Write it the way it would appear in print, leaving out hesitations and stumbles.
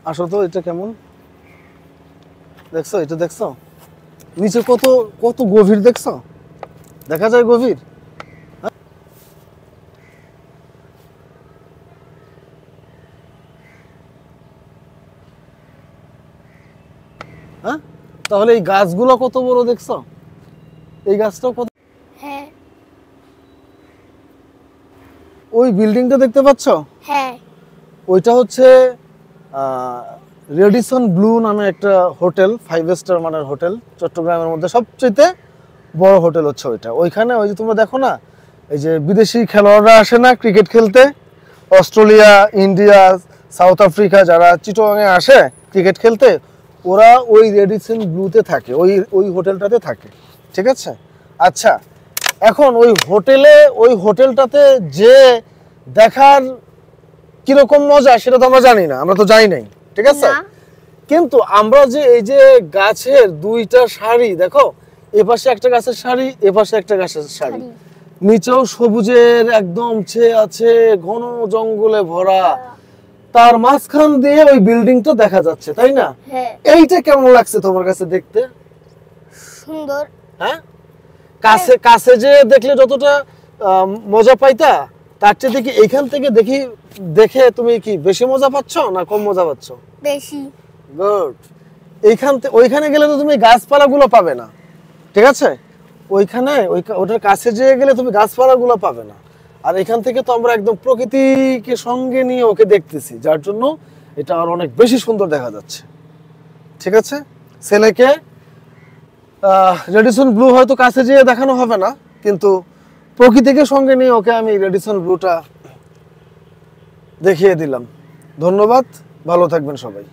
আসো তো, এটা কেমন দেখছো? এটা দেখছো নিচে কত কত গভীর, দেখছো? দেখা যায় গভীর। হ্যাঁ, তাহলে এই গাছগুলো কত বড় দেখছো? এই গাছটাও কত। হ্যাঁ ওই বিল্ডিংটা দেখতে পাচ্ছ? হ্যাঁ ওইটা হচ্ছে রেডিসন ব্লু নামে একটা হোটেল, 5 স্টার মানের হোটেল। চট্টগ্রামের মধ্যে সবচেয়ে বড় হোটেল হচ্ছে ওইটা। ওইখানে ওই যে তোমরা দেখো না, এই যে বিদেশি খেলোয়াড়রা আসে না ক্রিকেট খেলতে, অস্ট্রেলিয়া, ইন্ডিয়া, সাউথ আফ্রিকা যারা চিটাগাংয়ে আসে ক্রিকেট খেলতে, ওরা ওই রেডিসন ব্লুতে থাকে, ওই ওই হোটেলটাতে থাকে। ঠিক আছে? আচ্ছা, এখন ওই হোটেলটাতে যে দেখার কিরকম মজা সেটা তো আমরা জানি না, আমরা তো যাই নাই। ঠিক আছে? না কিন্তু আমরা যে এই যে গাছের দুইটা সারি দেখো, এপাশে একটা গাছের সারি, এপাশে একটা গাছের সারি, নিচেও সবুজের একদম ছেয়ে আছে, ঘন জঙ্গলে ভরা, তার মাঝখান দিয়ে ওই বিল্ডিংটা দেখা যাচ্ছে, তাই না? হ্যাঁ এইটা কেমন লাগছে তোমার কাছে দেখতে? সুন্দর। হ্যাঁ, কাছে কাছে যে দেখলে যতটা মজা পাইতা, তার চেয়ে দেখি এইখান থেকে দেখে তুমি কি বেশি মজা পাচ্ছ না কম মজা পাচ্ছ? বেশি। গুড। ওইখানে গেলে তো তুমি গাছপালাগুলো পাবে না। ঠিক আছে? ওটার কাছে যেয়ে গেলে তুমি গাছপালাগুলো পাবে না। আর এখান থেকে তো আমরা একদম প্রকৃতিকে সঙ্গে নিয়ে ওকে দেখতেছি, যার জন্য এটা আর অনেক বেশি সুন্দর দেখা যাচ্ছে। ঠিক আছে? ছেলেকে রেডিসন ব্লু হয়তো কাছে যেয়ে দেখানো হবে না, কিন্তু প্রকৃতিকে সঙ্গে নিয়ে ওকে আমি রেডিসন ব্লুটা দেখিয়ে দিলাম। ধন্যবাদ, ভালো থাকবেন সবাই।